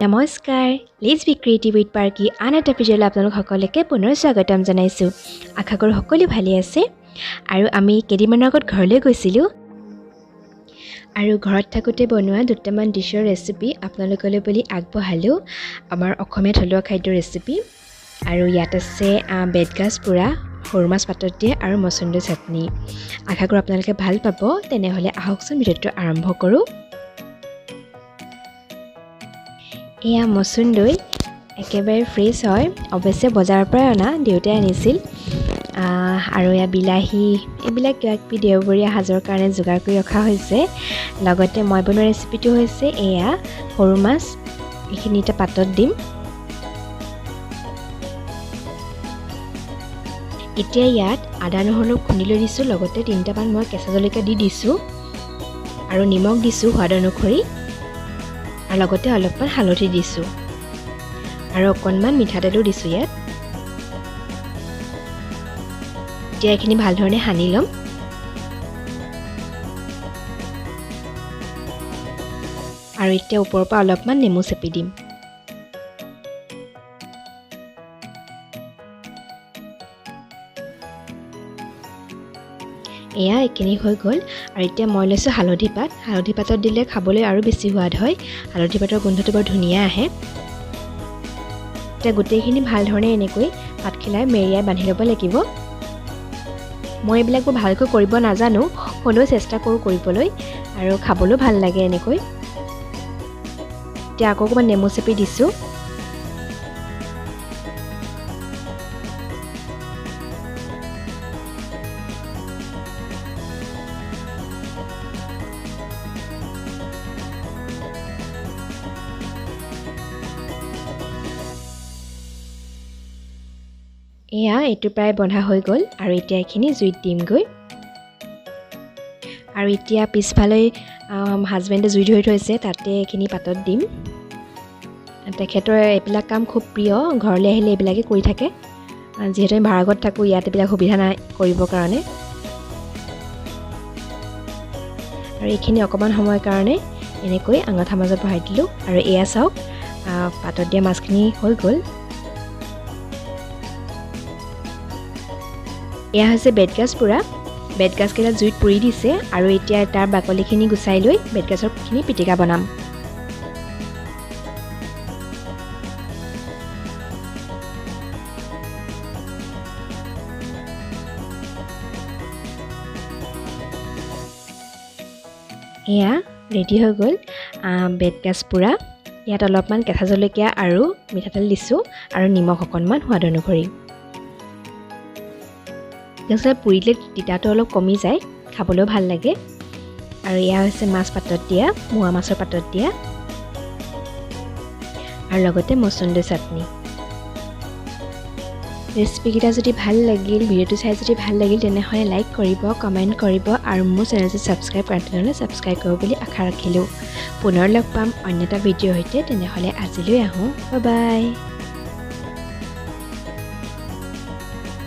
নমস্কাৰ let's B creative with পাৰ্কি আন এটা ভিডিঅ'লৈ আপোনালোক সকলোকে পুনৰ স্বাগতম জনাইছোঁ। আশা কৰোঁ সকলো ভালে আছে। আৰু আমি কেইদিনমানৰ আগত ঘৰলৈ গৈছিলোঁ আৰু ঘৰত থাকোঁতে বনোৱা দুটামান ডিছৰ ৰেচিপি আপোনালোকলৈ বুলি আগবঢ়ালোঁ। আমাৰ অসমীয়া থলুৱা খাদ্যৰ ৰেচিপি। আৰু ইয়াত আছে বেতগাজ পোৰা, সৰু মাছ পাতত দিয়ে আৰু মচন্দৈ চাটনি। আশা কৰোঁ আপোনালোকে ভাল পাব। তেনেহ'লে আহকচোন ভিডিঅ'টো আৰম্ভ কৰোঁ। এয়া মচন্দৈ একেবাৰে ফ্ৰেছ হয়, অৱশ্যে বজাৰৰ পৰাই অনা, দেউতাই আনিছিল। আৰু এয়া বিলাহী, এইবিলাক কিবাকিবি দেওবৰীয়া সাজৰ কাৰণে যোগাৰ কৰি ৰখা হৈছে। লগতে মই বনোৱা ৰেচিপিটো হৈছে এয়া সৰু মাছ, এইখিনি এতিয়া পাতত দিম। এতিয়া ইয়াত আদা নহৰু খুন্দি লৈ দিছোঁ, লগতে 3টামান মই কেঁচা জলকীয়া দি দিছোঁ আৰু নিমখ দিছোঁ সোৱাদ অনুসৰি, আৰু লগতে অলপমান হালধি দিছোঁ আৰু অকণমান মিঠাতেলো দিছোঁ ইয়াত। এতিয়া এইখিনি ভালধৰণে সানি ল'ম। আৰু এতিয়া ওপৰৰ পৰা অলপমান নেমু চেপি দিম। এয়া এইখিনি হৈ গ'ল। আৰু এতিয়া মই লৈছোঁ হালধি পাত। হালধি পাতত দিলে খাবলৈ আৰু বেছি সোৱাদ হয়। হালধি পাতৰ গোন্ধটো বৰ ধুনীয়া আহে। এতিয়া গোটেইখিনি ভালধৰণে এনেকৈ পাতখিলাই মেৰিয়াই বান্ধি ল'ব লাগিব। মই এইবিলাক বৰ ভালকৈ কৰিব নাজানো, হ'লেও চেষ্টা কৰোঁ কৰিবলৈ, আৰু খাবলৈও ভাল লাগে এনেকৈ। এতিয়া আকৌ অকণমান নেমু চেপি দিছোঁ। এয়া এইটো প্ৰায় বন্ধা হৈ গ'ল, আৰু এতিয়া এইখিনি জুইত দিমগৈ। আৰু এতিয়া পিছফালে হাজবেণ্ডে জুই ধৰি থৈছে, তাতে এইখিনি পাতত দিম। তেখেতৰ এইবিলাক কাম খুব প্ৰিয়, ঘৰলৈ আহিলে এইবিলাকে কৰি থাকে। যিহেতু আমি ভাড়াঘৰত থাকোঁ, ইয়াত এইবিলাক সুবিধা নাই কৰিবৰ কাৰণে। আৰু এইখিনি অকণমান সময়ৰ কাৰণে এনেকৈ আঙঠাৰ মাজত বহাই দিলোঁ। আৰু এয়া চাওক, পাতত দিয়া মাছখিনি হৈ গ'ল। এয়া হৈছে বেতগাজ পোৰা। বেতগাজকেইটা জুইত পুৰি দিছে, আৰু এতিয়া তাৰ বাকলিখিনি গুচাই লৈ বেতগাজৰখিনি পিটিকা বনাম। এয়া ৰেডি হৈ গ'ল বেতগাজ পোৰা। ইয়াত অলপমান কেঁচা জলকীয়া আৰু মিঠাতেল দিছোঁ, আৰু নিমখ অকণমান সোৱাদ অনুসৰি। আচলতে পুৰি দিলে তিতাটো অলপ কমি যায়, খাবলৈও ভাল লাগে। আৰু এয়া হৈছে মাছ পাতত দিয়া, মোৱা মাছৰ পাতত দিয়া, আৰু লগতে মচন্দৈ চাটনি। ৰেচিপিকেইটা যদি ভাল লাগিল, ভিডিঅ'টো চাই যদি ভাল লাগিল, তেনেহ'লে লাইক কৰিব, কমেণ্ট কৰিব, আৰু মোৰ চেনেলটো ছাবস্ক্ৰাইব কৰা তেনেহ'লে ছাবস্ক্ৰাইব কৰিব বুলি আশা ৰাখিলোঁ। পুনৰ লগ পাম অন্য এটা ভিডিঅ'ৰ সৈতে। তেনেহ'লে আজিলৈ আহোঁ, বাই বাই।